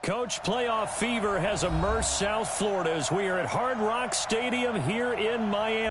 Coach, playoff fever has immersed South Florida as we are at Hard Rock Stadium here in Miami.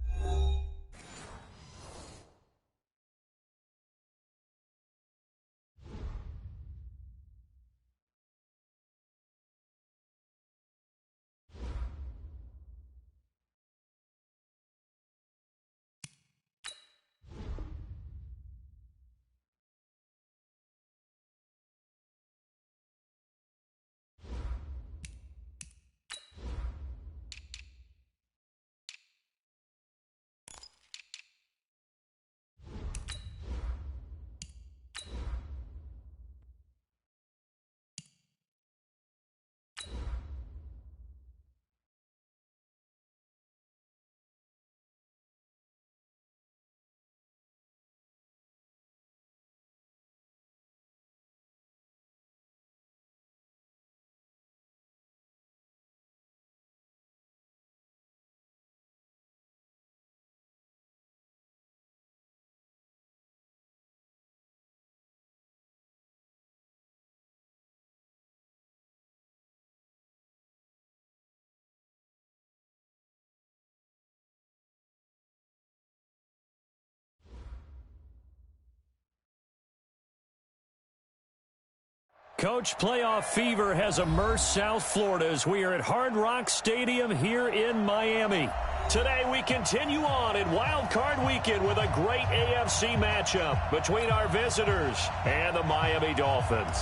Coach, playoff fever has immersed South Florida as we are at Hard Rock Stadium here in Miami. Today we continue on in Wildcard weekend with a great AFC matchup between our visitors and the Miami Dolphins.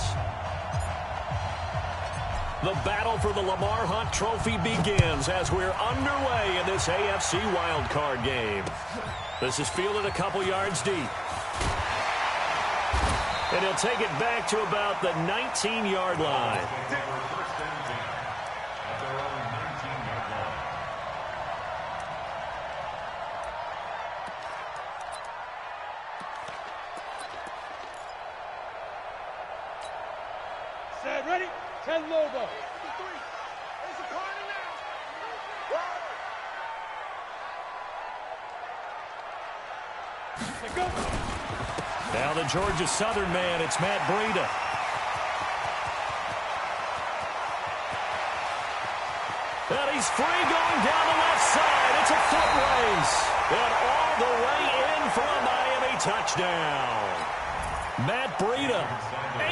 The battle for the Lamar Hunt Trophy begins as we're underway in this AFC Wildcard game. This is fielded a couple yards deep. And he'll take it back to about the 19-yard line. Set, ready? 10 Lobo. Let's go. Now the Georgia Southern man, it's Matt Breida. And he's free going down the left side. It's a foot race. And all the way in for a Miami touchdown. Matt Breida,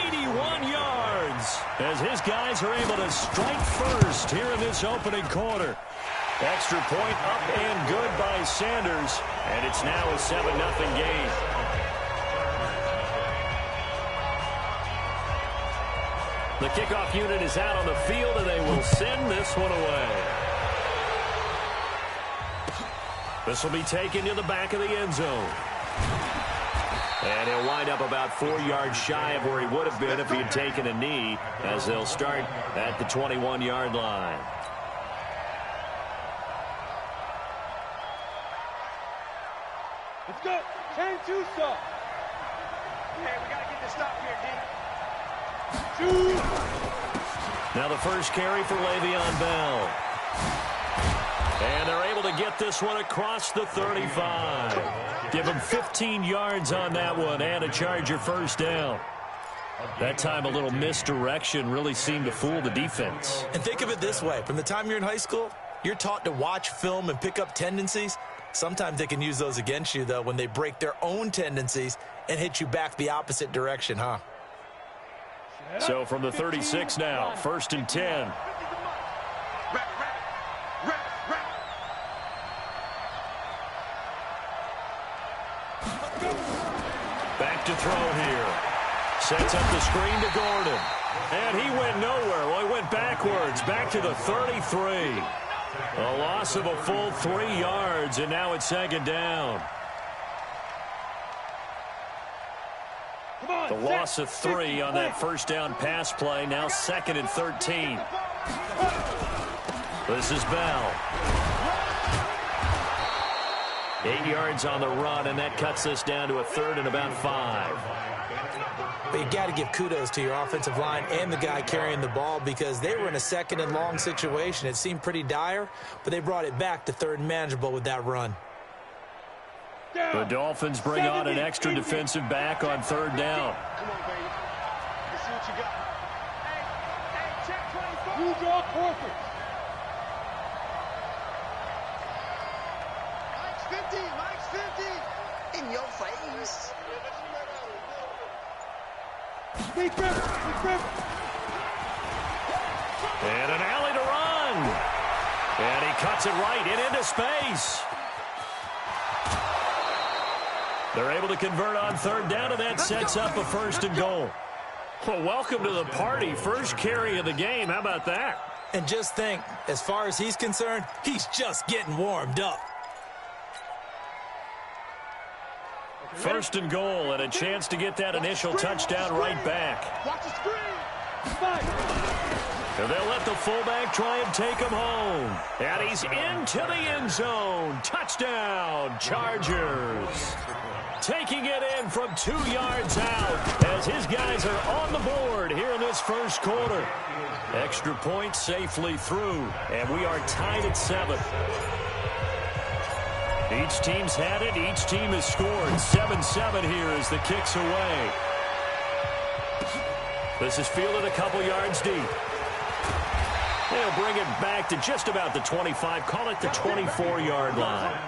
81 yards, as his guys are able to strike first here in this opening quarter. Extra point up and good by Sanders, and it's now a 7-0 game. The kickoff unit is out on the field, and they will send this one away. This will be taken to the back of the end zone. And he'll wind up about 4 yards shy of where he would have been if he had taken a knee, as they'll start at the 21-yard line. Let's go. 10-2 stop. Hey, we got to get this stop here, D. Now the first carry for Le'Veon Bell. And they're able to get this one across the 35. Give him 15 yards on that one and a Charger first down. That time a little misdirection really seemed to fool the defense. And think of it this way. From the time you're in high school, you're taught to watch film and pick up tendencies. Sometimes they can use those against you, though, when they break their own tendencies and hit you back the opposite direction, huh? So from the 36 now, 1st and 10. Back to throw here. Sets up the screen to Gordon. And he went nowhere. Well, he went backwards, back to the 33. A loss of a full 3 yards, and now it's 2nd down. The loss of 3 on that first down pass play. Now 2nd and 13. This is Bell. 8 yards on the run, and that cuts this down to a 3rd and about 5. But you got to give kudos to your offensive line and the guy carrying the ball, because they were in a 2nd and long situation. It seemed pretty dire, but they brought it back to 3rd and manageable with that run. The Dolphins bring on an extra defensive back on 3rd down. Come on, baby. Let's see what you got. Hey, check. Two draw corpus. Mike's 50. In your face. Big River. And an alley to run. And he cuts it right into space. They're able to convert on third down, and that sets up a 1st and goal. Well, welcome to the party. First carry of the game. How about that? And just think, as far as he's concerned, he's just getting warmed up. 1st and goal, and a chance to get that initial touchdown right back. Watch the screen. And they'll let the fullback try and take him home. And he's into the end zone. Touchdown, Chargers. Taking it in from 2 yards out as his guys are on the board here in this first quarter. Extra point safely through, and we are tied at 7. Each team's had it. Each team has scored. 7-7 here as the kick's away. This is fielded a couple yards deep. They'll bring it back to just about the 25. Call it the 24-yard line.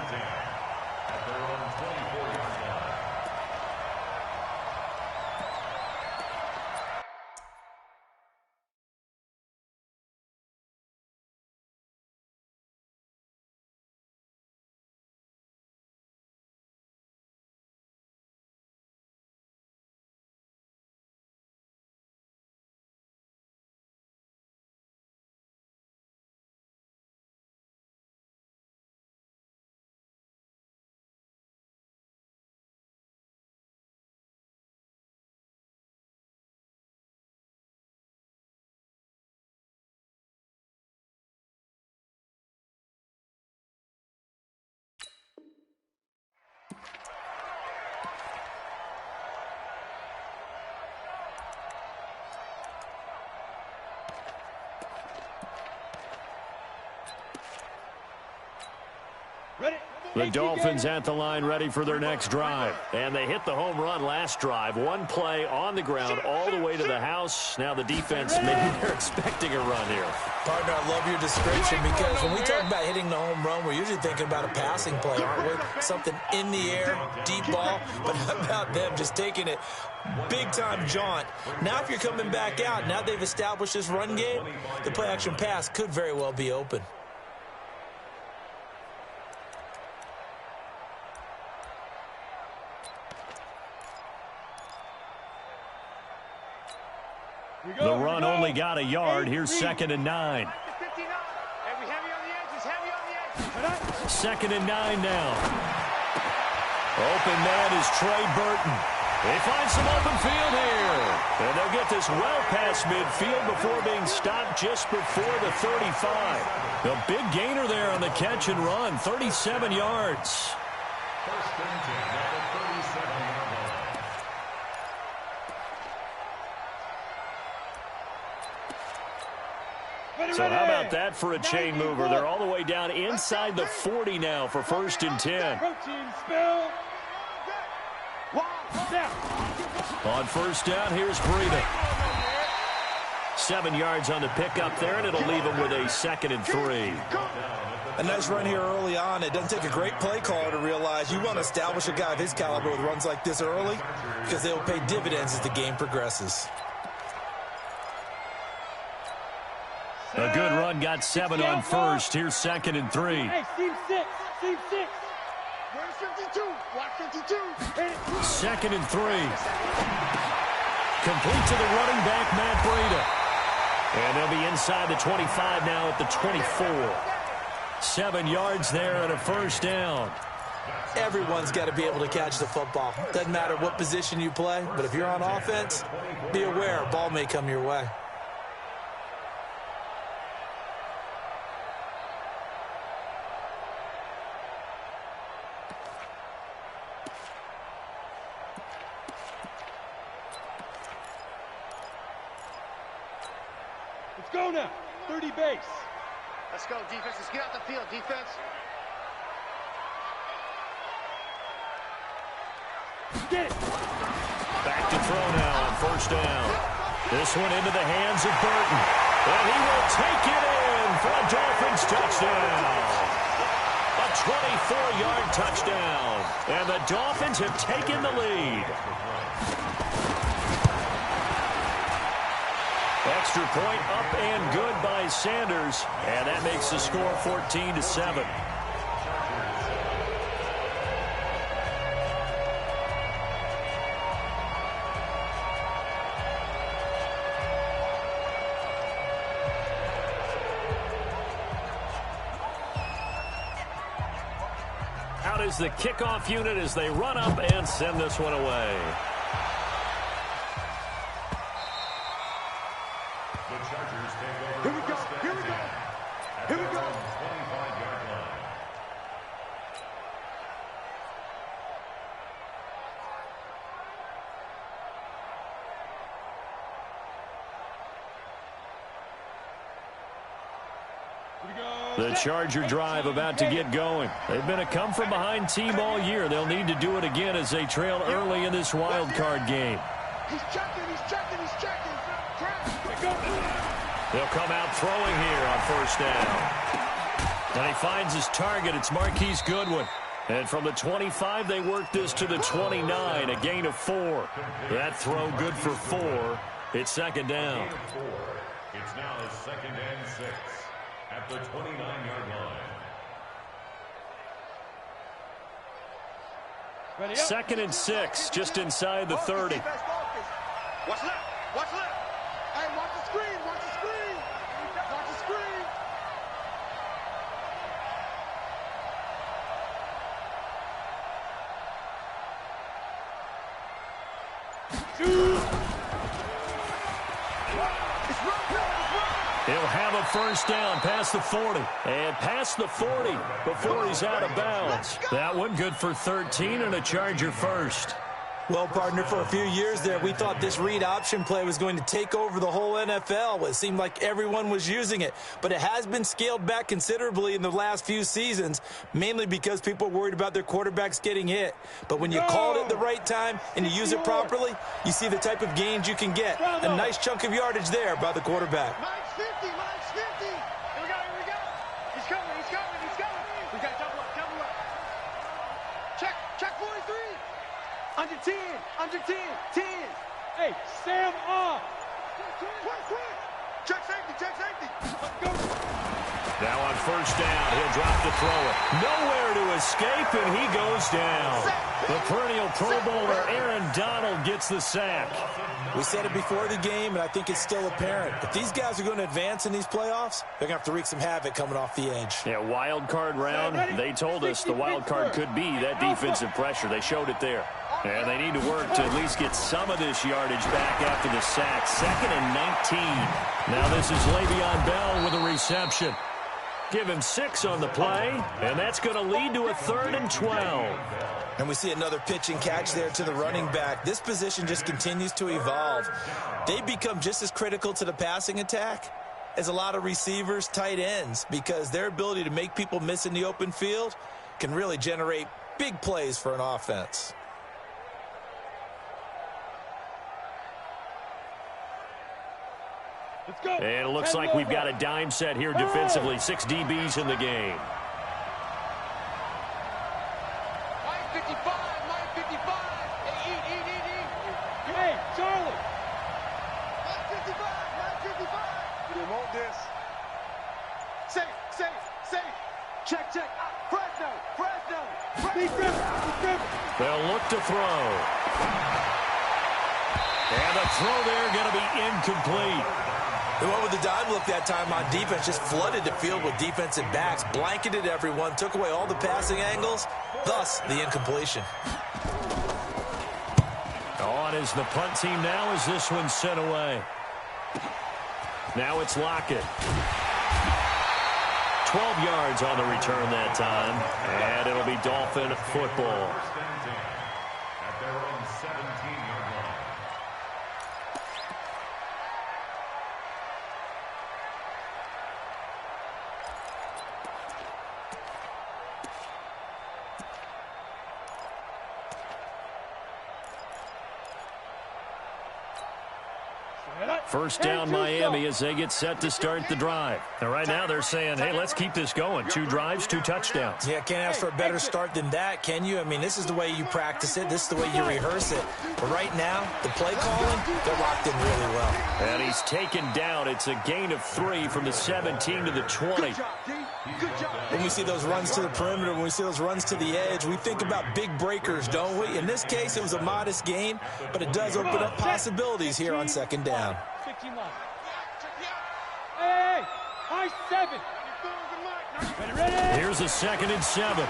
The Dolphins at the line ready for their next drive. And they hit the home run last drive. One play on the ground all the way to the house. Now the defense, maybe they're expecting a run here. Partner, I love your description because when we talk about hitting the home run, we're usually thinking about a passing play, aren't we? Something in the air, deep ball. But how about them just taking it big-time jaunt? Now if you're coming back out, now they've established this run game, the play-action pass could very well be open. The run only got a yard. Here's 2nd and 9. 2nd and 9 now. Open man is Trey Burton. They find some open field here. And they'll get this well past midfield before being stopped just before the 35. The big gainer there on the catch and run, 37 yards. So how about that for a chain mover? They're all the way down inside the 40 now for 1st and 10. On 1st down, here's Breida. 7 yards on the pickup there, and it'll leave him with a 2nd and 3. A nice run here early on. It doesn't take a great play caller to realize you want to establish a guy of his caliber with runs like this early because they will pay dividends as the game progresses. A good run, got 7 on 1st. Here's 2nd and 3. Hey, team 6. Where's 52? Watch 52. 2nd and 3. Complete to the running back, Matt Breida. And they'll be inside the 25 now at the 24. 7 yards there and a 1st down. Everyone's got to be able to catch the football. Doesn't matter what position you play, but if you're on offense, be aware a ball may come your way. Let's go now. 30 base. Let's go, defense. Let's get out the field, defense. Get it. Back to throw now on 1st down. This one into the hands of Burton. And he will take it in for a Dolphins touchdown. A 24-yard touchdown. And the Dolphins have taken the lead. Extra point up and good by Sanders. And that makes the score 14-7. Out is the kickoff unit as they run up and send this one away. Here we go. Here we go. Here we go. The Charger drive about to get going. They've been a come-from-behind team all year. They'll need to do it again as they trail early in this wild card game. He's checking. He's checking. He's checking. They'll come out throwing here on first down. And he finds his target. It's Marquise Goodwin. And from the 25, they work this to the 29, a gain of 4. That throw good for 4. It's second down. It's now 2nd and 6 at the 29-yard line. 2nd and 6, just inside the 30. Watch left. Watch left. Hey, watch the screen. Watch the screen. Watch the screen. He'll have a first down past the 40. And past the 40 before he's out of bounds. That one good for 13 and a Charger first. Well, partner, for a few years there, we thought this read option play was going to take over the whole NFL. It seemed like everyone was using it. But it has been scaled back considerably in the last few seasons, mainly because people are worried about their quarterbacks getting hit. But when you call it at the right time and you use it properly, you see the type of gains you can get. A nice chunk of yardage there by the quarterback. Mike's 50. Mike's 50. Here we go. Here we go. He's coming. He's coming. He's coming. We got double up. Double up. Check 43. Under 10. Under 10. 10. Hey, Sam off. Quick. Check safety. Check safety. Let's go. Now on first down, he'll drop the throw. Nowhere to escape, and he goes down. The perennial Pro Bowler Aaron Donald gets the sack. We said it before the game, and I think it's still apparent. If these guys are going to advance in these playoffs, they're going to have to wreak some havoc coming off the edge. Yeah, wild card round. They told us the wild card could be that defensive pressure. They showed it there. And they need to work to at least get some of this yardage back after the sack. 2nd and 19. Now this is Le'Veon Bell with a reception. Give him 6 on the play, and that's going to lead to a 3rd and 12. And we see another pitch and catch there to the running back. This position just continues to evolve. They become just as critical to the passing attack as a lot of receivers, tight ends, because their ability to make people miss in the open field can really generate big plays for an offense. Let's go. And it looks like we've got a dime set here defensively. 6 DBs in the game. Mike 55. Mike 55. Hey, eat. Hey, Charlie. Mike 55. Mike 55. You want this? Safe. Check. Fresno. Defense. They'll look to throw. And the throw there going to be incomplete. They went with the dime look that time on defense, just flooded the field with defensive backs, blanketed everyone, took away all the passing angles, thus the incompletion. On is the punt team now as this one's sent away. Now it's Lockett. 12 yards on the return that time, and it'll be Dolphin football. At their own 17-yard line. First down Miami as they get set to start the drive. And right now they're saying, hey, let's keep this going. 2 drives, 2 touchdowns. Yeah, can't ask for a better start than that, can you? I mean, this is the way you practice it. This is the way you rehearse it. But right now, the play calling, they're locked in really well. And he's taken down. It's a gain of 3 from the 17 to the 20. When we see those runs to the perimeter, when we see those runs to the edge, we think about big breakers, don't we? In this case, it was a modest gain, but it does open up possibilities here on second down. Hey, high 7. Here's a 2nd and 7.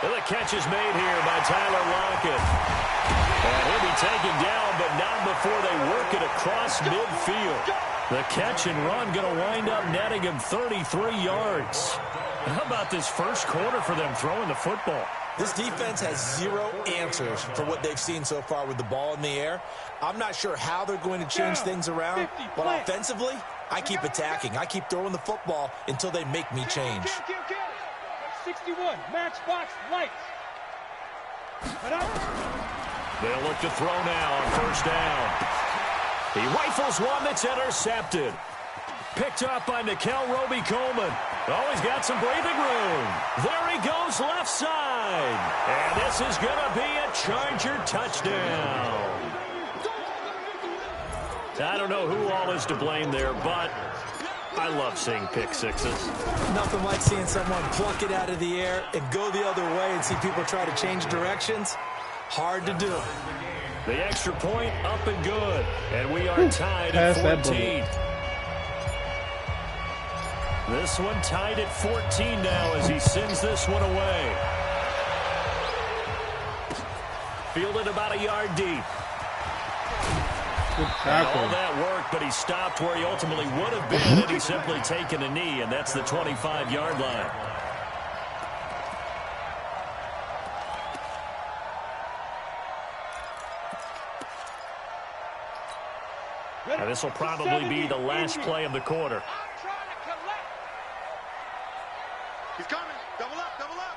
Well, the catch is made here by Tyler Lockett. And he'll be taken down, but not before they work it across midfield. The catch and run going to wind up netting him 33 yards. How about this first quarter for them throwing the football? This defense has 0 answers for what they've seen so far with the ball in the air. I'm not sure how they're going to change things around, but offensively, I keep attacking. I keep throwing the football until they make me change. 61, matchbox lights. They'll look to throw now on first down. He rifles one that's intercepted. Picked up by Nickel Roby-Coleman. Oh, he's got some breathing room. There he goes left side. And this is going to be a Charger touchdown. I don't know who all is to blame there, but I love seeing pick sixes. Nothing like seeing someone pluck it out of the air and go the other way and see people try to change directions. Hard to do. The extra point up and good. And we are tied at 14. This one tied at 14 now as he sends this one away. Fielded about a yard deep. And all that work, but he stopped where he ultimately would have been had he simply taken a knee, and that's the 25-yard line. And this will probably be the last play of the quarter. He's coming. Double up, double up.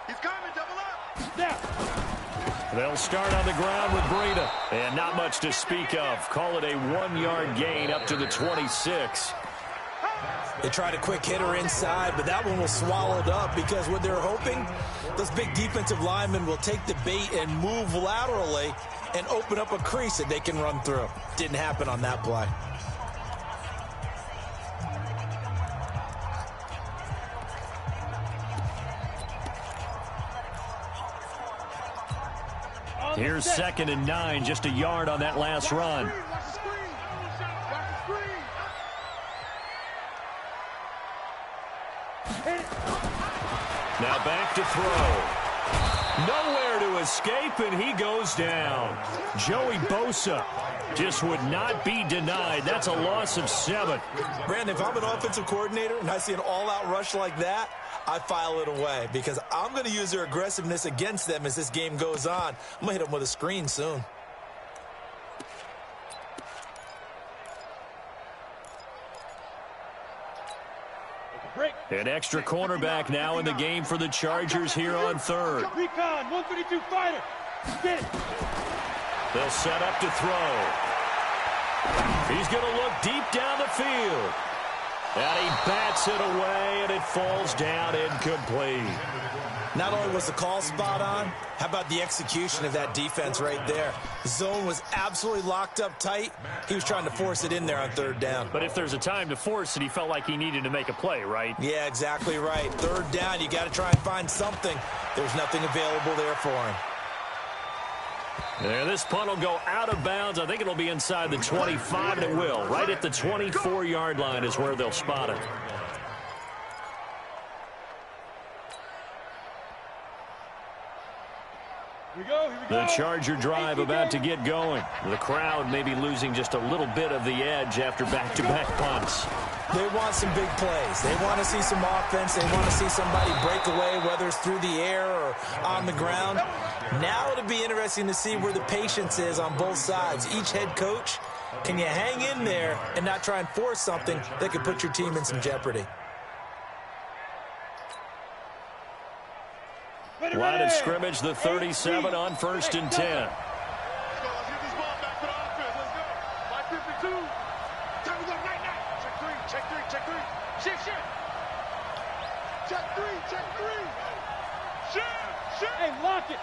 He's coming, double up. Snap. They'll start on the ground with Breida. And not much to speak of. Call it a 1-yard gain up to the 26. They tried a quick hitter inside, but that one was swallowed up because what they're hoping, those big defensive linemen will take the bait and move laterally and open up a crease that they can run through. Didn't happen on that play. Here's 2nd and 9, just a yard on that last run. Now back to throw. Nowhere to escape, and he goes down. Joey Bosa just would not be denied. That's a loss of 7. Brandon, if I'm an offensive coordinator and I see an all-out rush like that, I file it away because I'm going to use their aggressiveness against them as this game goes on. I'm going to hit them with a screen soon. An extra cornerback now in the game for the Chargers here on 3rd. Recon, 132 fighter. Get it. They'll set up to throw. He's going to look deep down the field. And he bats it away, and it falls down incomplete. Not only was the call spot on, how about the execution of that defense right there? The zone was absolutely locked up tight. He was trying to force it in there on 3rd down. But if there's a time to force it, he felt like he needed to make a play, right? Yeah, exactly right. 3rd down, you got to try and find something. There's nothing available there for him. There, this punt will go out of bounds. I think it'll be inside the 25, and it will. Right at the 24-yard line is where they'll spot it. Here we go. The Charger drive about to get going. The crowd maybe losing just a little bit of the edge after back-to-back punts. They want some big plays. They want to see some offense. They want to see somebody break away, whether it's through the air or on the ground. Now it'll be interesting to see where the patience is on both sides. Each head coach, can you hang in there and not try and force something that could put your team in some jeopardy? Line of scrimmage, the 37 on 1st and 10. Let's get this ball back for the offense. Let's go. Check three, check three. Shift, shift. Check three, check three. Shift, shift. Hey, lock it.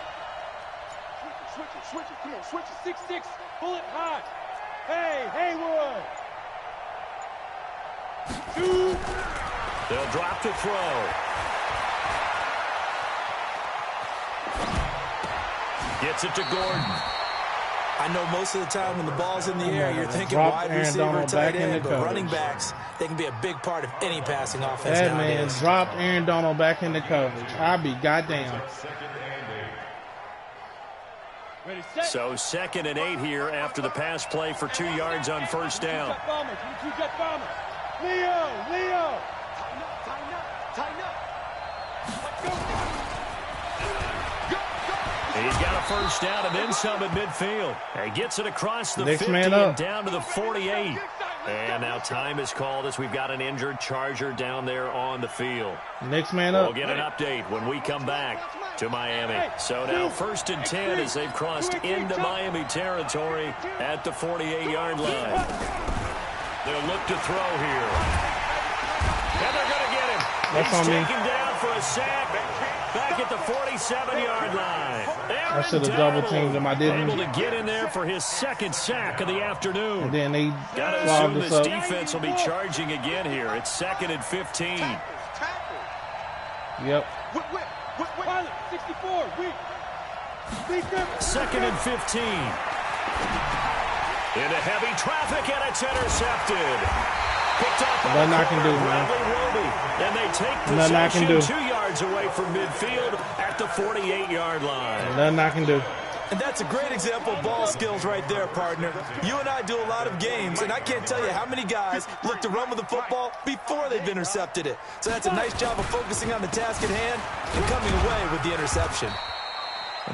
Switch it, switch it. Come on, switch it. 6-6, pull it high. Hey, Haywood. 2. They'll drop to throw. Gets it to Gordon. I know most of the time when the ball's in the air, you're thinking wide receiver, tight end, but running backs, they can be a big part of any passing offense That nowadays. man dropped Aaron Donald back into coverage. I'll be goddamn. Ready, set. So 2nd and 8 here after the pass play for 2 yards on first down. Jet bombers, you 2 jet bombers. Leo. Tighten up, tighten up, tighten up. Let's go. He's got a first down and then some at midfield. He gets it across the Next 50 man and up. down to the 48. And now time is called as we've got an injured Charger down there on the field. Next man We'll up. get an update when we come back to Miami. So now 1st and 10 as they've crossed into Miami territory at the 48-yard line. They'll look to throw here. And they're going to get him. That's He's on me. taken down for a sack back at the 47-yard line. I should have double teamed him. I didn't. Able to get in there for his 2nd sack of the afternoon. And then they Got to clogged assume us this up. defense will be charging again here. It's 2nd and 15. Tackle. Yep. Whip. Pilot, 64, weak. 2nd and 15. Into heavy traffic, and it's intercepted. Picked up by Nothing I can do, man. Bradley Roby. And they take Nothing I can possession do. 2 yards away from midfield at the 48-yard line. Nothing I can do. And that's a great example of ball skills right there, partner. You and I do a lot of games, and I can't tell you how many guys look to run with the football before they've intercepted it. So that's a nice job of focusing on the task at hand and coming away with the interception.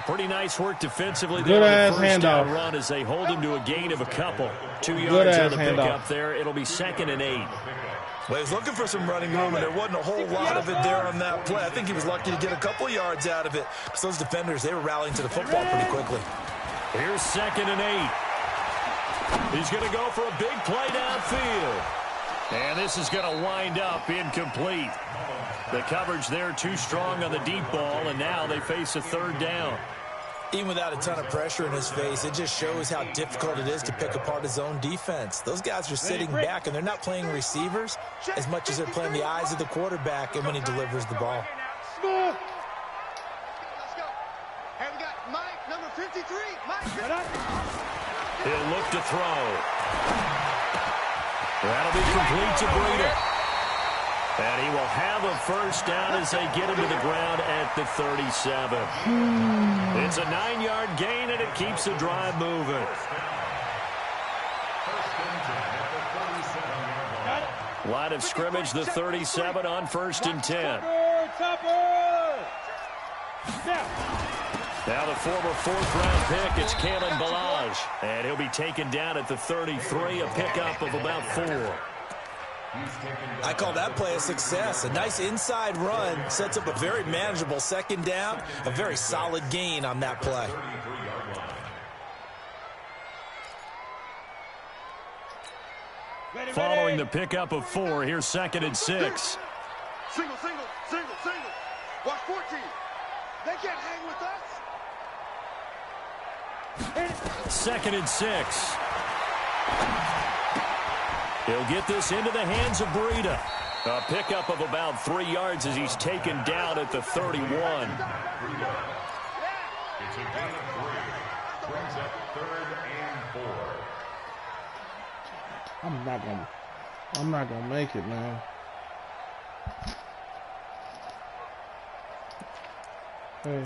Pretty nice work defensively Good there ass on the first down handoff. run as they hold him to a gain of a couple. 2 Good yards on ass the handoff. pickup there. It'll be 2nd and 8. Well, he was looking for some running room, and there wasn't a whole lot of it there on that play. I think he was lucky to get a couple of yards out of it because those defenders, they were rallying to the football pretty quickly. Here's 2nd and 8. He's going to go for a big play downfield. And this is going to wind up incomplete. The coverage there too strong on the deep ball, and now they face a 3rd down. Even without a ton of pressure in his face, it just shows how difficult it is to pick apart his own defense. Those guys are sitting back, and they're not playing receivers as much as they're playing the eyes of the quarterback and when he delivers the ball. Let's go. Hey, we got Mike, number 53. Mike. He'll look to throw. That'll be complete to Breida. And he will have a first down as they get him to the ground at the 37. It's a 9-yard gain, and it keeps the drive moving. Line of scrimmage, the 37 on 1st and 10. Now the former 4th-round pick, it's Kalen Ballage. And he'll be taken down at the 33, a pickup of about 4. I call that play a success. A nice inside run sets up a very manageable 2nd down, a very solid gain on that play. Following the pickup of 4, here's 2nd and 6. Single. Watch 14. They can't hang with us. 2nd and 6. He'll get this into the hands of Breida. A pickup of about 3 yards as he's taken down at the 31. It's a gain of 3. Brings up 3rd and 4. I'm not gonna make it, man. Hey.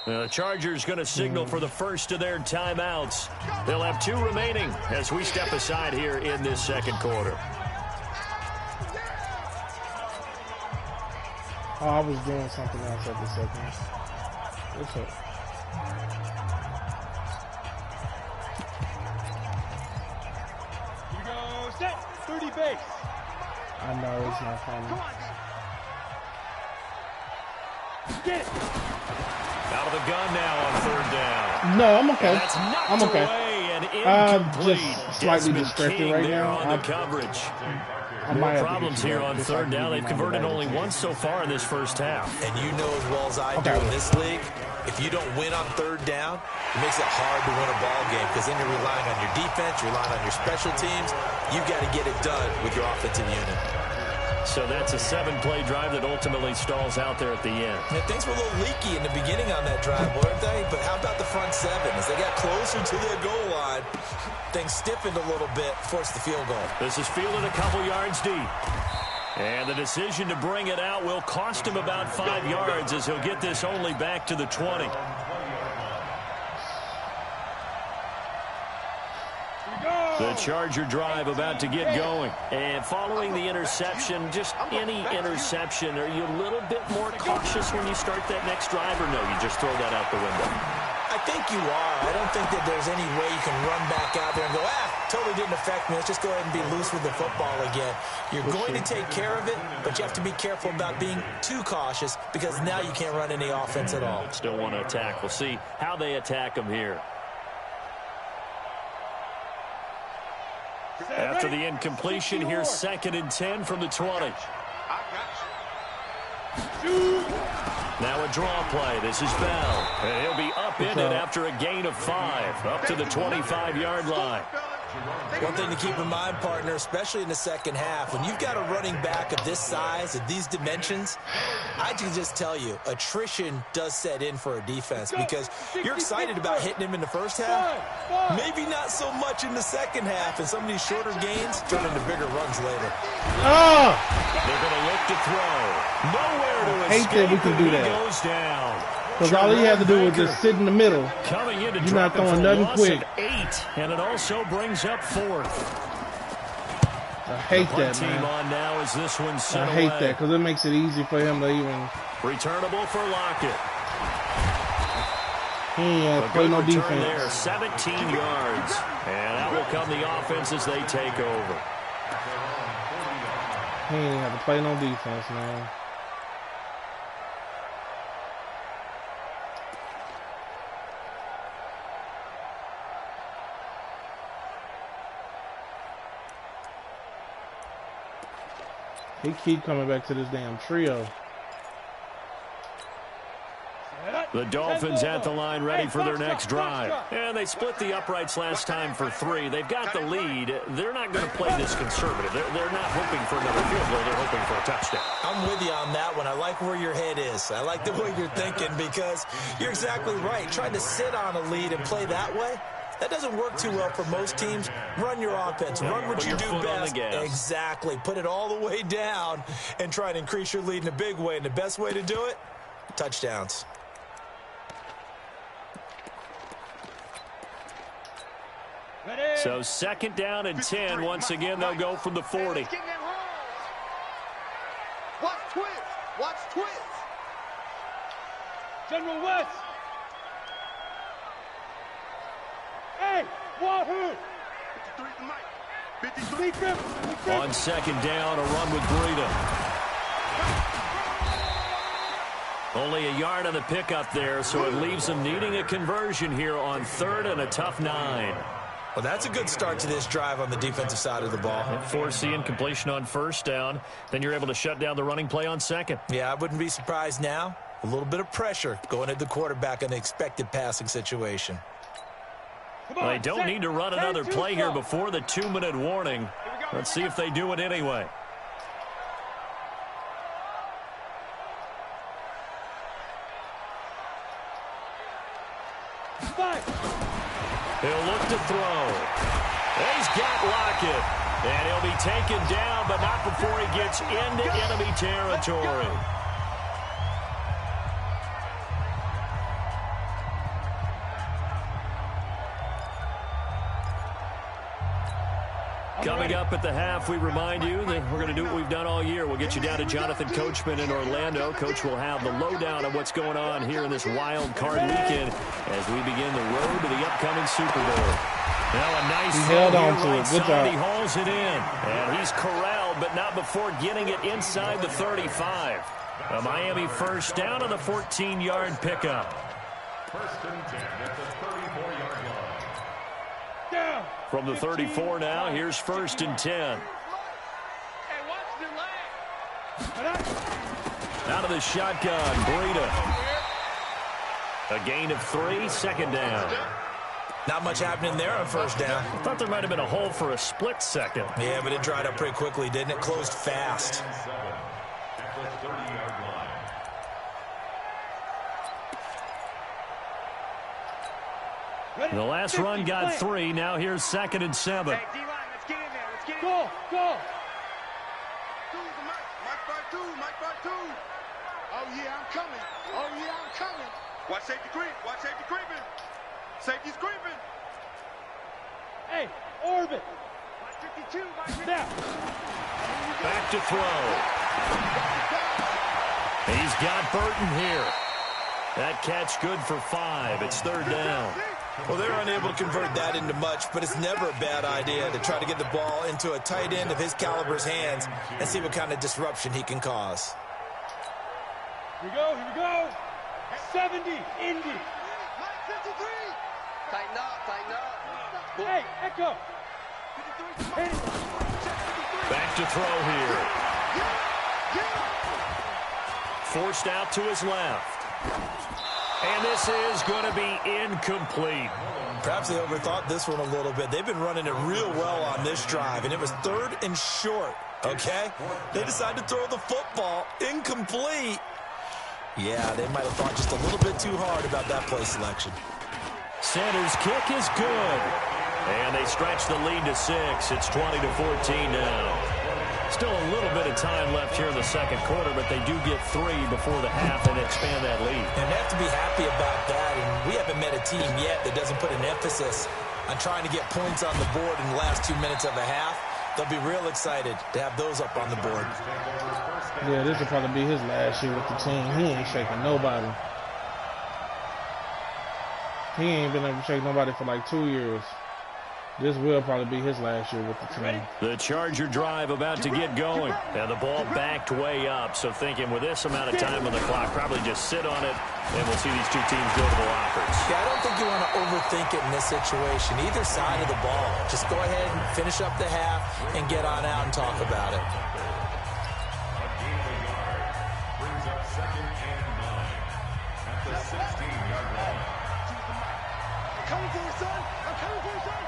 The Chargers going to signal for the first of their timeouts. They'll have 2 remaining as we step aside here in this 2nd quarter. Oh, I was doing something else at the second. What's up? You go set, 30 base. I know it's not funny. Get it. Out of the gun now on 3rd down. No, I'm okay. That's knocked I'm okay. away, and incomplete. Just slightly distracted right there now. on the coverage. I might More have to problems get here you on just third like down. you They've do converted my only bad. once so far in this first half. And you know as well as I do in this league, if you don't win on third down, it makes it hard to win a ball game because then you're relying on your defense, you're relying on your special teams. You've got to get it done with your offensive unit. So that's a 7-play drive that ultimately stalls out there at the end. And things were a little leaky in the beginning on that drive, weren't they? But how about the front seven? As they got closer to their goal line, things stiffened a little bit, forced the field goal. This is fielded a couple yards deep. And the decision to bring it out will cost him about 5 yards as he'll get this only back to the 20. The Charger drive about to get going. And following the interception, just any interception, are you a little bit more cautious when you start that next drive, or no, you just throw that out the window? I think you are. I don't think that there's any way you can run back out there and go, totally didn't affect me. Let's just go ahead and be loose with the football again. You're going to take care of it, but you have to be careful about being too cautious because now you can't run any offense at all. Still want to attack. We'll see how they attack them here. After the incompletion, here's 2nd and 10 from the 20. Now a draw play. This is Bell. And he'll be upended after a gain of 5, up to the 25-yard line. One thing to keep in mind, partner, especially in the second half, when you've got a running back of this size, of these dimensions, I can just tell you, attrition does set in for a defense because you're excited about hitting him in the first half, maybe not so much in the second half, and some of these shorter gains turn into bigger runs later. They're going to look to throw. Nowhere to escape. Hate that we can do that. Goes down. Because all he has to do is just sit in the middle. Coming in to You're not throwing nothing quick. 8, and it also brings up 4th. I hate that, Team man. on now as this one I hate that because it makes it easy for him to even. Returnable for Lockett. He ain't play no defense. There, 17 yards, and out will come the offense as they take over. He ain't have to play no defense, man. He keep coming back to this damn trio. The Dolphins at the line ready for their next drive. And they split the uprights last time for 3. They've got the lead. They're not going to play this conservative. They're not hoping for another field goal. They're hoping for a touchdown. I'm with you on that one. I like where your head is. I like the way you're thinking because you're exactly right. Trying to sit on a lead and play that way, that doesn't work too well for most teams. Run your offense. Run what you do best. Exactly. Put it all the way down and try to increase your lead in a big way. And the best way to do it, touchdowns. So 2nd down and 10. Once again, they'll go from the 40. Watch twist. Watch twist. General West. Hey, Wahoo. 53 to Mike. On 2nd down, a run with Breida. Only a yard on the pickup there, so it leaves them needing a conversion here on 3rd and a tough 9. Well, that's a good start to this drive on the defensive side of the ball. Force the incompletion on 1st down. Then you're able to shut down the running play on 2nd. Yeah, I wouldn't be surprised now. A little bit of pressure going at the quarterback in an expected passing situation. Well, they don't need to run another play here before the 2-minute warning. Let's see if they do it anyway. He'll look to throw. He's got Lockett. And he'll be taken down, but not before he gets into enemy territory. Coming up at the half, we remind you that we're going to do what we've done all year. We'll get you down to Jonathan Coachman in Orlando. Coach will have the lowdown on what's going on here in this wild card weekend as we begin the road to the upcoming Super Bowl. Now a nice held on to right it. Good side. job. He hauls it in, and he's corralled, but not before getting it inside the 35. A Miami 1st down on the 14-yard pickup. 1st and 10 at the 34-yard line. From the 34 now, here's 1st and 10. Out of the shotgun, Breida. A gain of 3, 2nd down. Not much happening there on 1st down. I thought there might have been a hole for a split second. Yeah, but it dried up pretty quickly, didn't it? Closed fast. The last run got 3. Now here's 2nd and 7. Hey, D-line, let's get in there. Let's get in. Go, go. Mike by two. Oh, yeah, I'm coming. Oh, yeah, I'm coming. Watch safety creep. Watch safety creeping. Safety's creeping. Hey, orbit. Mike 52. Mike 52. Now. Back to throw. He's got Burton here. That catch good for 5. It's 3rd down. Well, they're unable to convert that into much, but it's never a bad idea to try to get the ball into a tight end of his caliber's hands and see what kind of disruption he can cause. Here we go, here we go. 70, Indy. Mike 53. Tighten up. Hey, Echo. Hey. Back to throw here. Forced out to his left. And this is going to be incomplete. Perhaps they overthought this one a little bit. They've been running it real well on this drive, and it was 3rd and short, okay? They decided to throw the football incomplete. Yeah, they might have thought just a little bit too hard about that play selection. Center's kick is good. And they stretch the lead to 6. It's 20-14 now. Still a little bit of time left here in the 2nd quarter, but they do get 3 before the half and expand that lead. And they have to be happy about that. And we haven't met a team yet that doesn't put an emphasis on trying to get points on the board in the last 2 minutes of a half. They'll be real excited to have those up on the board. Yeah, this will probably be his last year with the team. He ain't shaking nobody. He ain't been able to shake nobody for like 2 years. This will probably be his last year with the team. The Charger drive about to get going. And the ball backed way up. So thinking with this amount of time on the clock, probably just sit on it, and we'll see these two teams go to the lockers. Yeah, I don't think you want to overthink it in this situation. Either side of the ball. Just go ahead and finish up the half and get on out and talk about it. Brings up 2nd and 9 at the 16-yard line. I'm coming for you, son. I'm coming for you, son.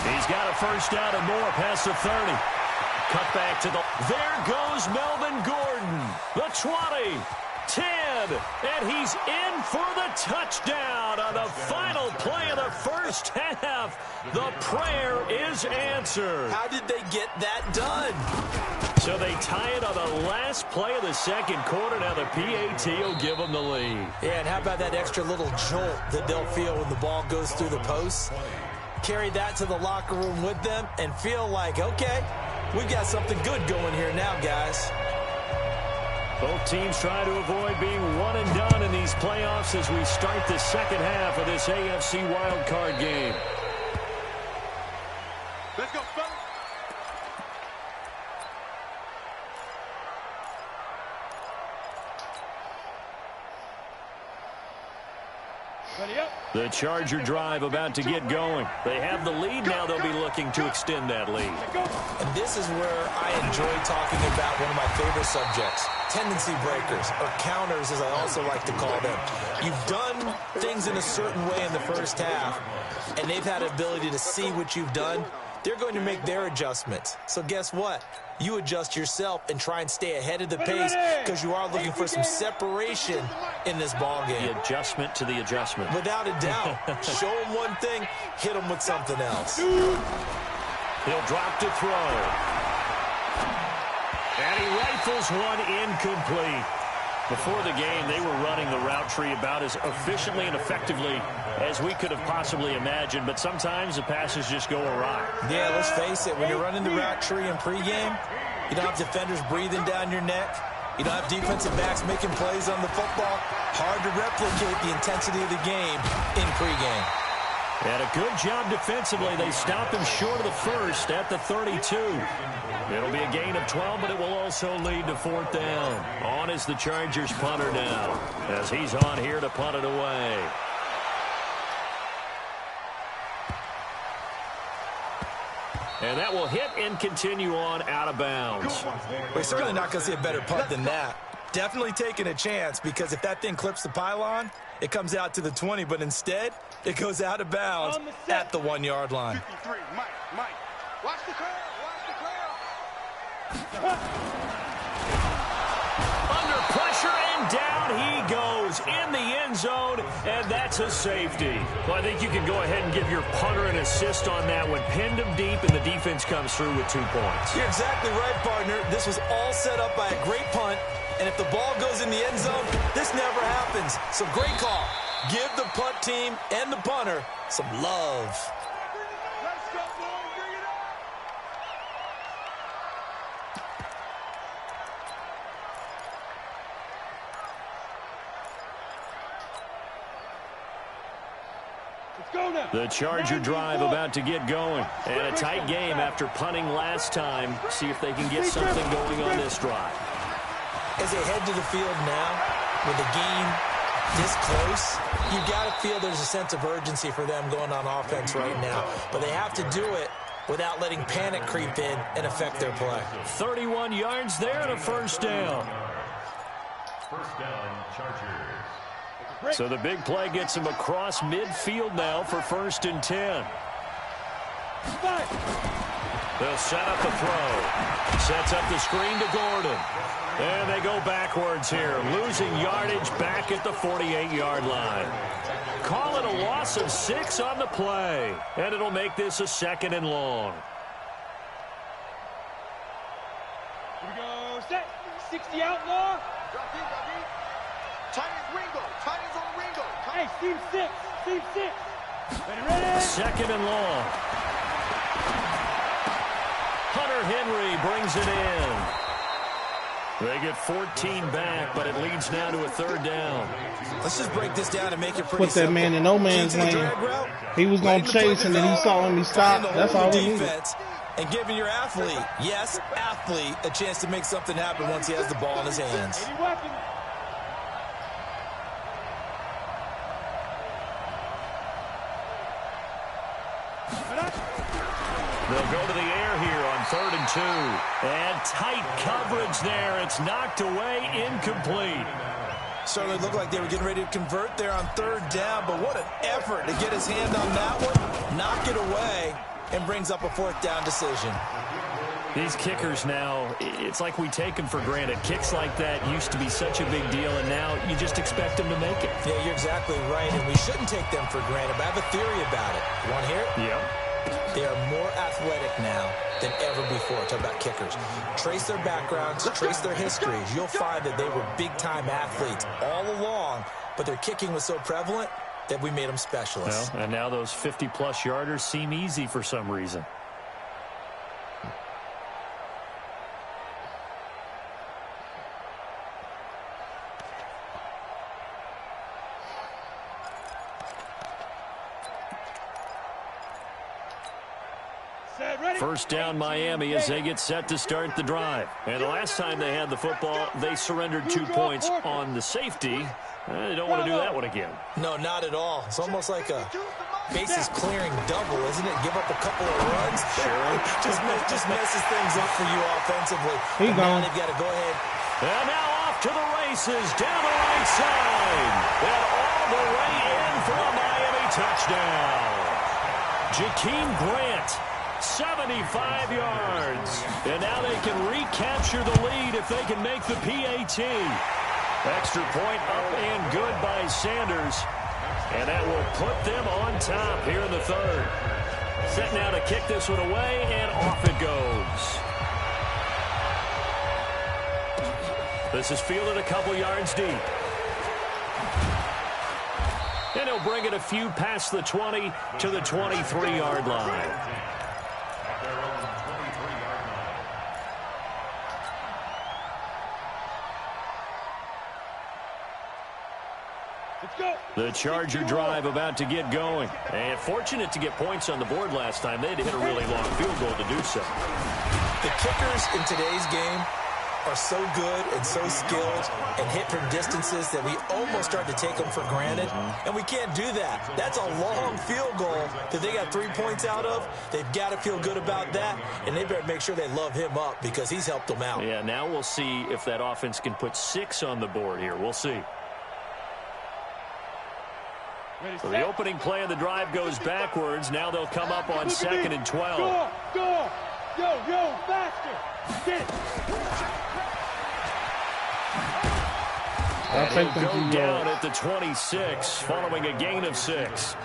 He's got a 1st down and more past the 30. Cut back to the... There goes Melvin Gordon. The 20, 10, and he's in for the touchdown on the final play of the 1st half. The prayer is answered. How did they get that done? So they tie it on the last play of the 2nd quarter. Now the PAT will give them the lead. Yeah, and how about that extra little jolt that they'll feel when the ball goes through the posts? Carry that to the locker room with them and feel like, okay, we've got something good going here now, guys. Both teams try to avoid being one and done in these playoffs as we start the 2nd half of this AFC Wildcard game. Let's go, fellas. Ready up. The Charger drive about to get going. They have the lead now. They'll be looking to extend that lead. And this is where I enjoy talking about one of my favorite subjects, tendency breakers, or counters as I also like to call them. You've done things in a certain way in the 1st half, and they've had an ability to see what you've done. They're going to make their adjustments. So guess what? You adjust yourself and try and stay ahead of the pace because you are looking for some separation in this ball game. The adjustment to the adjustment. Without a doubt. Show them one thing, hit them with something else. He'll drop to throw. And he rifles one incomplete. Before the game, they were running the route tree about as efficiently and effectively as we could have possibly imagined, but sometimes the passes just go awry. Yeah, let's face it, when you're running the route tree in pregame, you don't have defenders breathing down your neck. You don't have defensive backs making plays on the football. Hard to replicate the intensity of the game in pregame. And a good job defensively. They stopped him short of the first at the 32. It'll be a gain of 12, but it will also lead to 4th down. On is the Chargers punter now, as he's on here to punt it away. And that will hit and continue on out of bounds. We're certainly not going to see a better punt than that. Definitely taking a chance, because if that thing clips the pylon, it comes out to the 20, but instead, it goes out of bounds at the 1-yard line. 53, Mike. Watch the crowd. Under pressure, and down he goes in the end zone, and that's a safety. Well, I think you can go ahead and give your punter an assist on that one. Pinned him deep, and the defense comes through with 2 points. You're exactly right, partner. This was all set up by a great punt, and if the ball goes in the end zone, this never happens. So great call. Give the punt team and the punter some love. Let's go, boys. Bring it up. Let's go now. The Charger drive about to get going. And a tight game after punting last time. See if they can get something going on this drive. As they head to the field now, with the game this close, you got to feel there's a sense of urgency for them going on offense right now. But they have to do it without letting panic creep in and affect their play. 31 yards there and a 1st down. 1st down, Chargers. So the big play gets him across midfield now for 1st and 10. They'll set up the throw. Sets up the screen to Gordon. And they go backwards here, losing yardage back at the 48-yard line. Call it a loss of 6 on the play, and it'll make this a 2nd and long. Here we go. Set. 60 outlaw. Drop deep. Tight ends Ringo. Tight ends on Ringo. Hey, Steve 6. Steve 6. Ready. 2nd and long. Hunter Henry brings it in. They get 14 back, but it leads now to a 3rd down. Let's just break this down and make it pretty Put that simple. man in no man's lane. He was going to chase, and then he saw him. He stopped. That's all we needed. And giving your athlete, yes, athlete, a chance to make something happen once he has the ball in his hands. 80 weapons. They'll go to the air here on 3rd and 2. And tight coverage there. It's knocked away, incomplete. Certainly looked like they were getting ready to convert there on 3rd down, but what an effort to get his hand on that one, knock it away, and brings up a 4th down decision. These kickers now, it's like we take them for granted. Kicks like that used to be such a big deal, and now you just expect them to make it. Yeah, you're exactly right, and we shouldn't take them for granted, but I have a theory about it. Want to hear it? Yep. They are more athletic now than ever before. Talk about kickers. Trace their backgrounds, trace their histories. You'll find that they were big-time athletes all along, but their kicking was so prevalent that we made them specialists. Well, and now those 50-plus yarders seem easy for some reason. First down Miami as they get set to start the drive. And the last time they had the football, they surrendered 2 points on the safety. They don't want to do that one again. No, not at all. It's almost like a bases clearing double, isn't it? Give up a couple of runs. Sure. just messes things up for you offensively. He gone. Now they've got to go ahead. And now off to the races down the right side. And all the way in for a Miami touchdown. Jakeem Grant. 75 yards. And now they can recapture the lead if they can make the PAT. Extra point up and good by Sanders. And that will put them on top here in the 3rd. Set now to kick this one away, and off it goes. This is fielded a couple yards deep. And he'll bring it a few past the 20 to the 23-yard line. The Charger drive about to get going. And fortunate to get points on the board last time. They had to hit a really long field goal to do so. The kickers in today's game are so good and so skilled and hit from distances that we almost start to take them for granted, and we can't do that. That's a long field goal that they got 3 points out of. They've got to feel good about that, and they better make sure they love him up because he's helped them out. Yeah, now we'll see if that offense can put 6 on the board here. We'll see. So the opening play of the drive goes backwards. Now they'll come up on 2nd and 12. Go! Yo, faster! Get it! And he'll go down at the 26 following a gain of 6.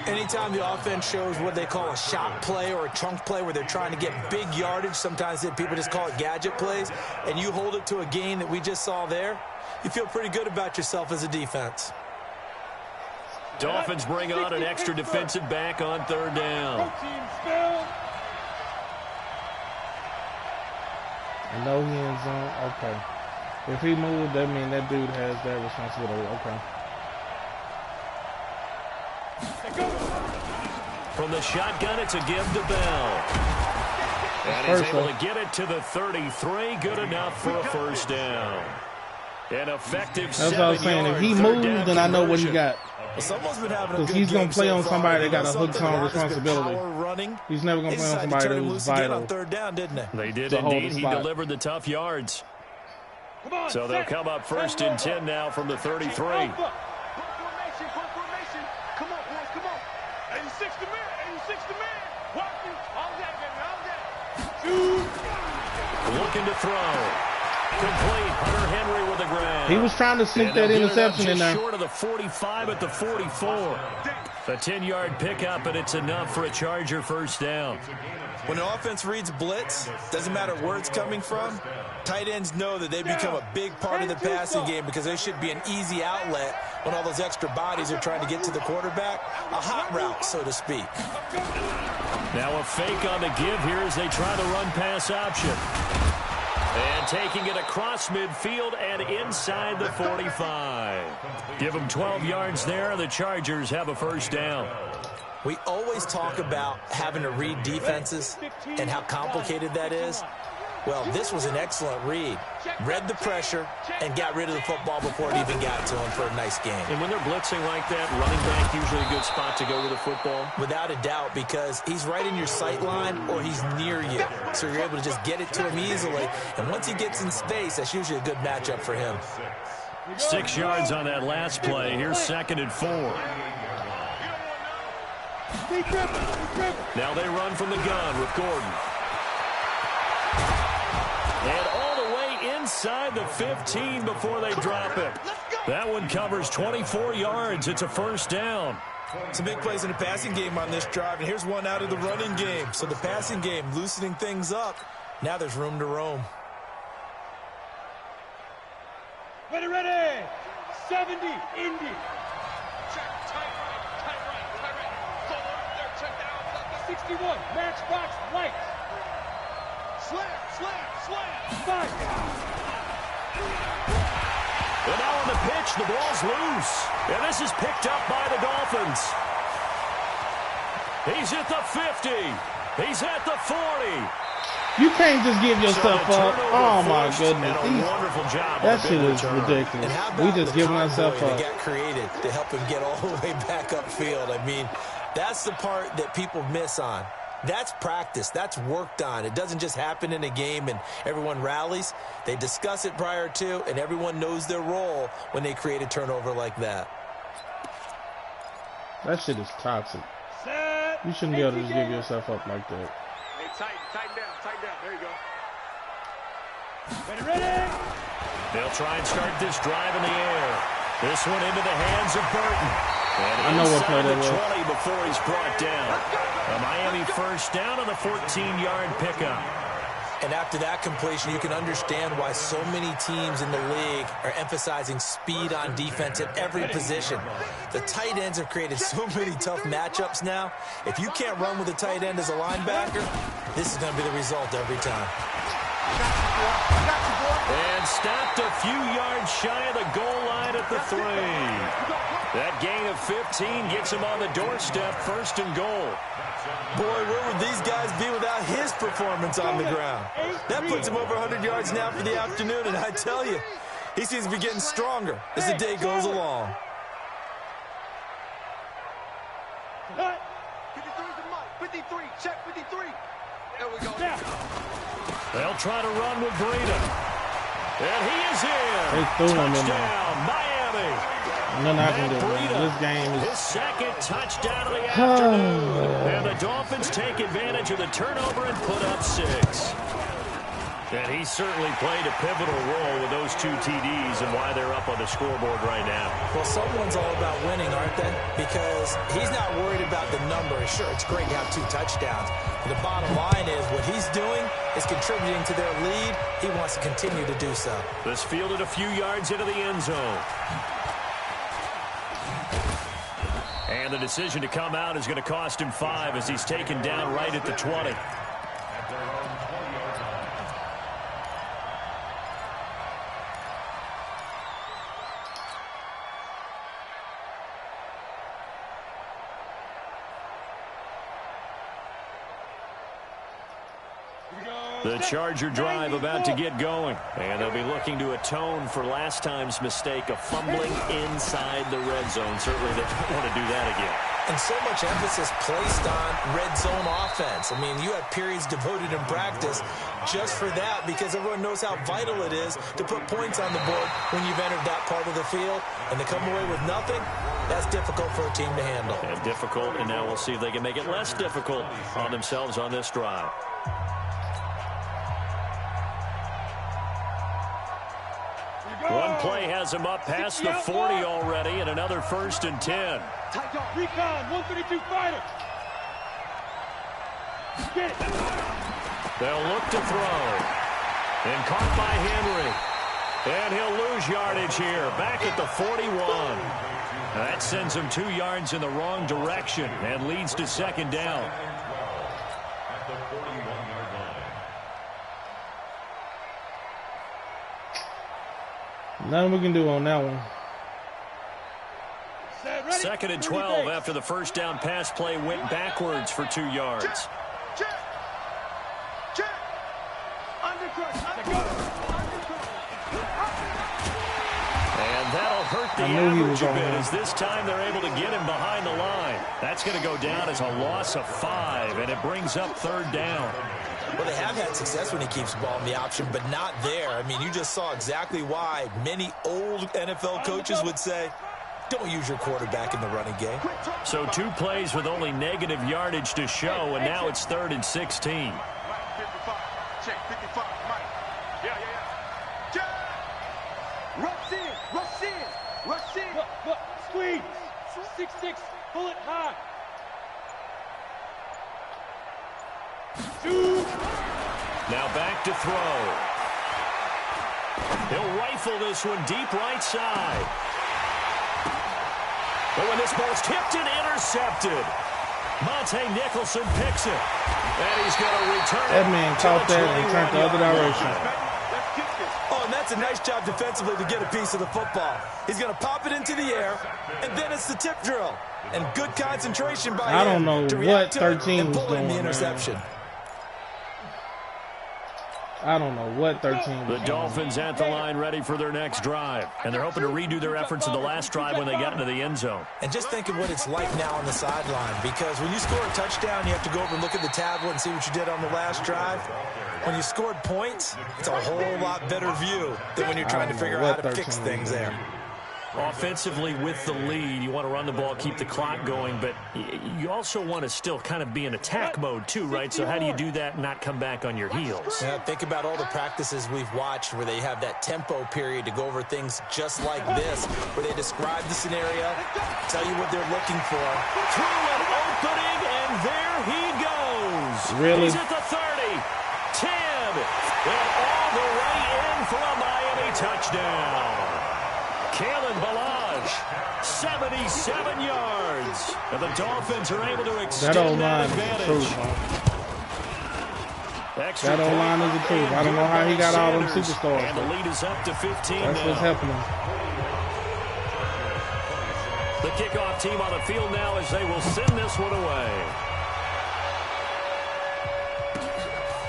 Anytime the offense shows what they call a shot play or a chunk play where they're trying to get big yardage, sometimes people just call it gadget plays, and you hold it to a gain that we just saw there, you feel pretty good about yourself as a defense. Dolphins bring on an extra defensive back on 3rd down. No hands on. Okay. If he moved, that means that dude has that responsibility. Okay. From the shotgun, it's a give to Bell. And he's able to get it to the 33. Good enough for a 1st down. An effective 7 yards. That's what I was saying. If he moved, then I know what he got. Well, someone's been having a good game. He's going to play on somebody that got a hook on responsibility. Running. He's never going to play on somebody that was vital. On 3rd down, didn't they? They did indeed. He delivered the tough yards. So they'll come up 1st and 10 now from the 33. Come on, boys, come on. 86 to man. Watch me. All that, baby, all that. Looking to throw. Complete. Hunter Henry with the grab. He was trying to sneak that interception in there. Short of the 45 at the 44. A 10-yard pickup, and it's enough for a Charger 1st down. When an offense reads blitz, doesn't matter where it's coming from, tight ends know that they become a big part of the passing game because they should be an easy outlet when all those extra bodies are trying to get to the quarterback. A hot route, so to speak. Now a fake on the give here as they try the run-pass option. And taking it across midfield and inside the 45. Give them 12 yards there. The Chargers have a 1st down. We always talk about having to read defenses and how complicated that is. Well, this was an excellent read. Read the pressure and got rid of the football before it even got to him for a nice game. And when they're blitzing like that, running back usually a good spot to go with the football? Without a doubt, because he's right in your sight line or he's near you. So you're able to just get it to him easily. And once he gets in space, that's usually a good matchup for him. 6 yards on that last play. Here's 2nd and 4. Now they run from the gun with Gordon. And all the way inside the 15 before they drop it. That one covers 24 yards. It's a 1st down. Some big plays in the passing game on this drive, and here's one out of the running game. So the passing game loosening things up. Now there's room to roam. Ready. 70, Indy. Check, tight right. Go there, check down. 61, matchbox, light. Slam. Five. And now on the pitch, the ball's loose. And this is picked up by the Dolphins. He's at the 50. He's at the 40. You can't just give yourself up. Oh, my goodness. Wonderful job. That shit is ridiculous. We just giving ourselves up. Got created to help him get all the way back upfield. I mean, that's the part that people miss on. That's practice. That's worked on. It doesn't just happen in a game and everyone rallies. They discuss it prior to, and everyone knows their role when they create a turnover like that. That shit is toxic. You shouldn't be able to just give yourself up like that. Hey, tighten down. There you go. Ready. They'll try and start this drive in the air. This one into the hands of Burton. And I know what play that was. 20 before he's brought down. A Miami 1st down on the 14-yard pickup. And after that completion, you can understand why so many teams in the league are emphasizing speed on defense at every position. The tight ends have created so many tough matchups now. If you can't run with a tight end as a linebacker, this is going to be the result every time. And stopped a few yards shy of the goal line at the 3. That gain of 15 gets him on the doorstep, 1st and goal. Boy, where would these guys be without his performance on the ground? That puts him over 100 yards now for the afternoon, and I tell you, he seems to be getting stronger as the day goes along. 53, check 53. There we go. They'll try to run with Breida. And he is in. Touchdown, Miami. Nothing I can do. This game is his 2nd touchdown of the afternoon. And the Dolphins take advantage of the turnover and put up 6. And he certainly played a pivotal role with those 2 TDs and why they're up on the scoreboard right now. Well, someone's all about winning, aren't they? Because he's not worried about the number. Sure, it's great to have 2 touchdowns. But the bottom line is what he's doing is contributing to their lead. He wants to continue to do so. This fielded a few yards into the end zone. And the decision to come out is going to cost him 5 as he's taken down right at the 20. The Charger drive about to get going. And they'll be looking to atone for last time's mistake of fumbling inside the red zone. Certainly they don't want to do that again. And so much emphasis placed on red zone offense. I mean, you have periods devoted in practice just for that because everyone knows how vital it is to put points on the board when you've entered that part of the field. And to come away with nothing, that's difficult for a team to handle. And difficult, and now we'll see if they can make it less difficult on themselves on this drive. One play has him up past the 40 already, and another 1st and 10. Recon, 132 fighter. Get it. They'll look to throw. And caught by Henry. And he'll lose yardage here, back at the 41. That sends him 2 yards in the wrong direction and leads to 2nd down. At the 41-yard line. nothing we can do on that one. 2nd and 12 after the first down pass play went backwards for 2 yards. Check. And that'll hurt the average a bit as this time they're able to get him behind the line. That's going to go down as a loss of 5, and it brings up 3rd down. Well, they have had success when he keeps the ball in the option, but not there. I mean, you just saw exactly why many old NFL coaches would say, don't use your quarterback in the running game. So 2 plays with only negative yardage to show, and now it's 3rd and 16. Check 55, Mike. Yeah. Check. Rush in. Look, squeeze. 6-6, pull it high. Shoot. Now back to throw. He'll rifle this one deep right side. But when this ball's tipped and intercepted, Monte Nicholson picks it. And he's going to return it. That man caught that and turned the other direction. Oh, and that's a nice job defensively to get a piece of the football. He's going to pop it into the air, and then it's the tip drill. And good concentration by him. I don't know to what react to it 13 and was pull in doing, the interception. man. I don't know what 13 was The doing. Dolphins at the line ready for their next drive. And they're hoping to redo their efforts in the last drive when they got into the end zone. And just think of what it's like now on the sideline, because when you score a touchdown, you have to go over and look at the tablet and see what you did on the last drive. When you scored points, it's a whole lot better view than when you're trying to figure out how to fix things there. Offensively with the lead, you want to run the ball, keep the clock going, but you also want to still kind of be in attack mode too, right? So how do you do that and not come back on your heels? Yeah, think about all the practices we've watched where they have that tempo period to go over things just like this, where they describe the scenario, tell you what they're looking for. Through an opening, and there he goes. Really? He's at the 30, 10, and all the way in for a Miami touchdown. Kalen Balaj, 77 yards. And the Dolphins are able to extend that advantage. Extra That O-line is the truth. I don't know how he got all them superstars. And the lead is up to 15 That's now. what's happening. The kickoff team on the field now as they will send this one away.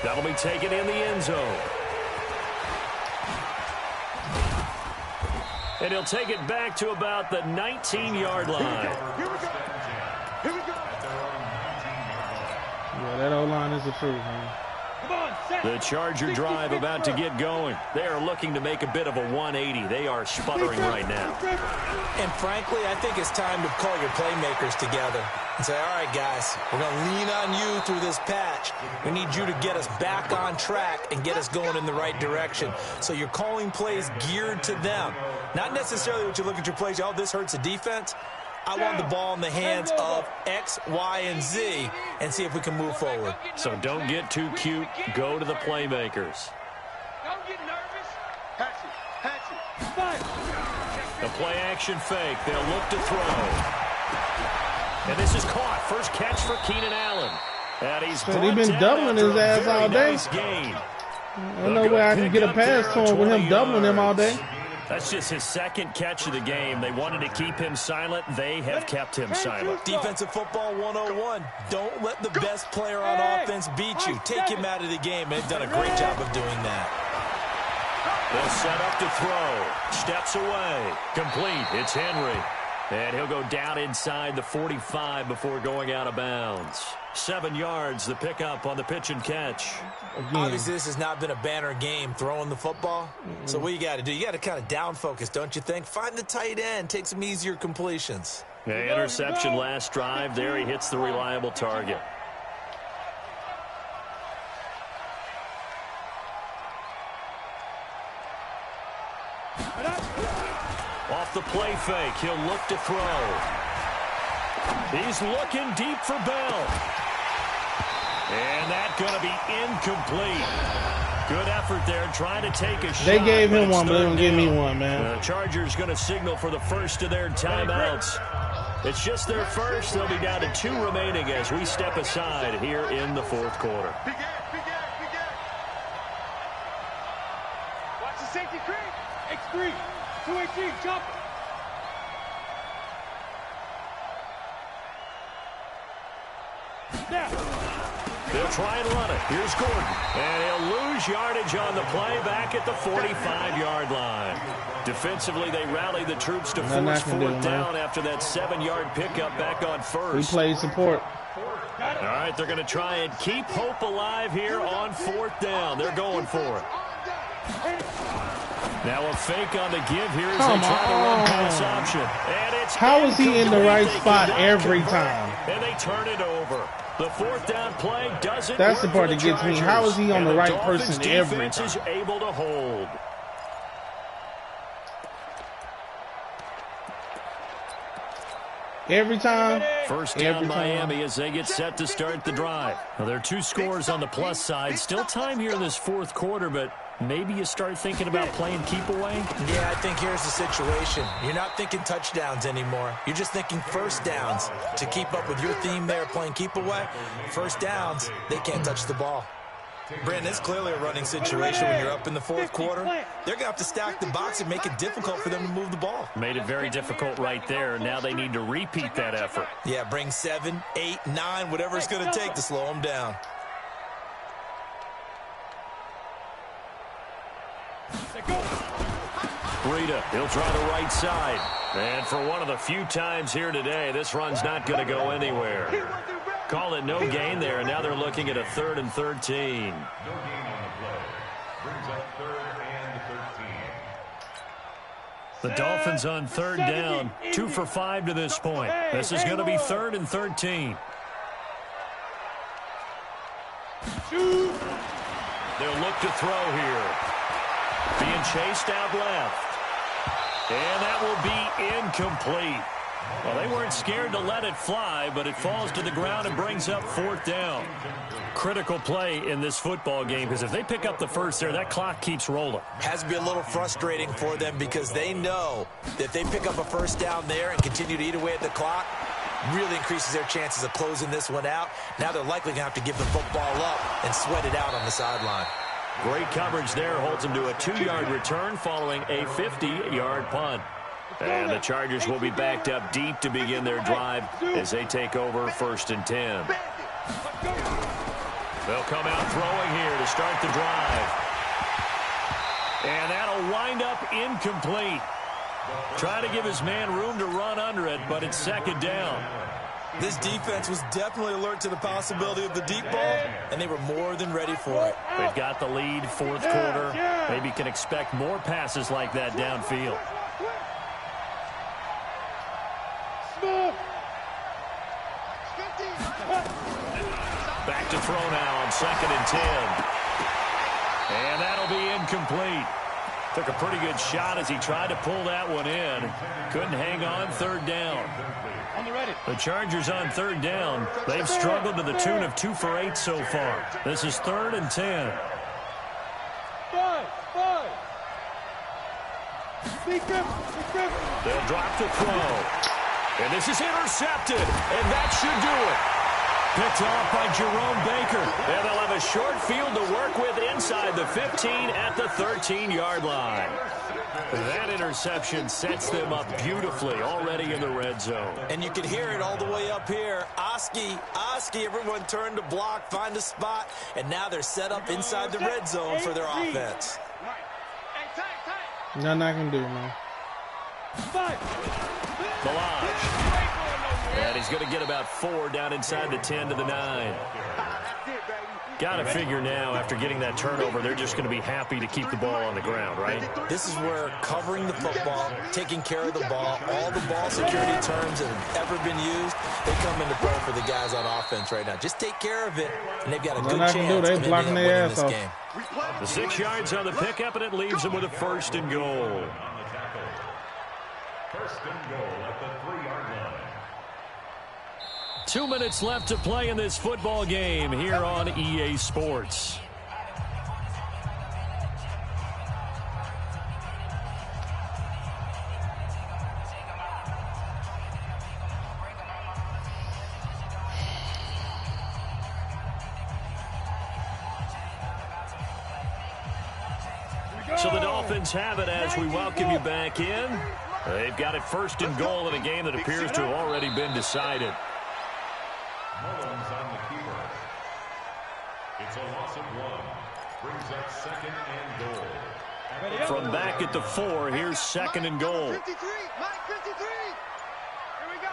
That'll be taken in the end zone. And he'll take it back to about the 19-yard line. Here we go. Here we go. Yeah, that O-line is the truth, man. The Charger drive about to get going. They are looking to make a bit of a 180. They are sputtering right now. And frankly, I think it's time to call your playmakers together and say, all right, guys, we're going to lean on you through this patch. We need you to get us back on track and get us going in the right direction. So you're calling plays geared to them. Not necessarily what you look at your plays, oh, this hurts the defense. I want the ball in the hands of X, Y, and Z and see if we can move forward. So don't get too cute. Go to the playmakers. Don't get nervous. Patch it. Patch it. The play action fake. They'll look to throw. And this is caught. First catch for Keenan Allen. And he's been doubling his ass all day. Nice gain. There's no way I can get a pass to him with him doubling him all day. That's just his second catch of the game. They wanted to keep him silent. They have kept him silent. Defensive football 101. Don't let the best player on offense beat you. Take him out of the game. They've done a great job of doing that. They'll set up to throw. Steps away. Complete. It's Henry. And he'll go down inside the 45 before going out of bounds. 7 yards, the pickup on the pitch and catch. Obviously, this has not been a banner game throwing the football. So what you got to do, you got to kind of down focus, don't you think? Find the tight end. Take some easier completions. The interception last drive. There he hits the reliable target. Off the play fake, he'll look to throw. He's looking deep for Bell. And that's going to be incomplete. Good effort there, trying to take a shot. They gave him one, but they don't give me one, man. The Chargers going to signal for the first of their timeouts. It's just their first. They'll be down to 2 remaining as we step aside here in the fourth quarter. Big ass, big ass, big ass. Watch the safety creep. X3. 218. Jump. Now. They'll try and run it. Here's Gordon. And he'll lose yardage on the play back at the 45-yard line. Defensively, they rally the troops to force fourth down after that 7-yard pickup back on first. We played support. All right, they're going to try and keep hope alive here on fourth down. They're going for it. Now a fake on the give here as they try to run pass option. And it's how is he in the right spot every time? And they turn it over. The fourth down play doesn't That's the work part for that gets me. Chargers. How is he on the right Dolphins person every defense time? is able to hold. Every time. First down Miami as they get set to start the drive. Now, there are 2 scores on the plus side. Still time here in this fourth quarter, but maybe you start thinking about playing keep away? Yeah, I think here's the situation. You're not thinking touchdowns anymore. You're just thinking first downs. To keep up with your theme there, playing keep away, first downs, they can't touch the ball. Brandon, it's clearly a running situation when you're up in the fourth quarter. They're going to have to stack the box and make it difficult for them to move the ball. Made it very difficult right there. Now they need to repeat that effort. Yeah, bring 7, 8, 9, whatever it's going to take to slow them down. Breida, he'll try the right side. And for one of the few times here today, this run's not going to go anywhere. Call it no gain there, and now they're looking at a 3rd and 13. No gain on the play. Brings up 3rd and 13. The Dolphins on 3rd down, 2 for 5 to this point. This is going to be 3rd and 13. They'll look to throw here. Being chased out left. And that will be incomplete. Well, they weren't scared to let it fly, but it falls to the ground and brings up 4th down. Critical play in this football game, because if they pick up the first there, that clock keeps rolling. Has to be a little frustrating for them because they know that if they pick up a first down there and continue to eat away at the clock, really increases their chances of closing this one out. Now they're likely going to have to give the football up and sweat it out on the sideline. Great coverage there holds them to a 2-yard return following a 50-yard punt. And the Chargers will be backed up deep to begin their drive as they take over 1st and 10. They'll come out throwing here to start the drive. And that'll wind up incomplete. Trying to give his man room to run under it, but it's 2nd down. This defense was definitely alert to the possibility of the deep ball, and they were more than ready for it. They've got the lead, 4th quarter. Maybe can expect more passes like that downfield. Back to throw now on 2nd and 10. And that'll be incomplete. Took a pretty good shot as he tried to pull that one in. Couldn't hang on 3rd down. The Chargers on 3rd down. They've struggled to the tune of 2 for 8 so far. This is 3rd and 10. They'll drop the throw. And this is intercepted. And that should do it. Picked off by Jerome Baker. And they'll have a short field to work with inside the 15 at the 13-yard line. That interception sets them up beautifully already in the red zone. And you can hear it all the way up here. Oski, everyone turned to block, find a spot, and now they're set up inside the red zone for their offense. Nothing I can do, man. Balaj. And he's going to get about 4 down inside the 10 to the 9. Got to figure now, after getting that turnover, they're just going to be happy to keep the ball on the ground, right? This is where covering the football, taking care of the ball, all the ball security terms that have ever been used, they come into play for the guys on offense right now. Just take care of it, and they've got a good chance of ending up winning this game. The 6 yards on the pickup, and it leaves them with a 1st and goal. 1st and goal at the 3-yard line. 2 minutes left to play in this football game here on EA Sports. So the Dolphins have it as we welcome you back in. They've got it 1st and goal in a game that appears to have already been decided. Mullins on the keeper. It's a loss of 1. Brings up 2nd and goal. From back at the 4, here's 2nd and goal. 53, Mike 53. Here we go,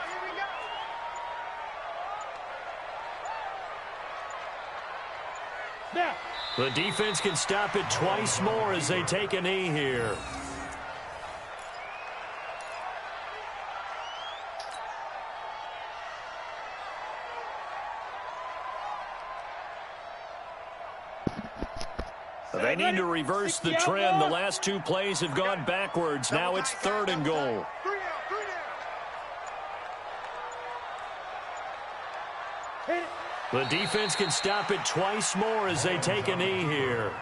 Now. The defense can stop it twice more as they take a knee here. They need to reverse the trend. The last 2 plays have gone backwards. Now it's 3rd and goal. The defense can stop it twice more as they take a knee here.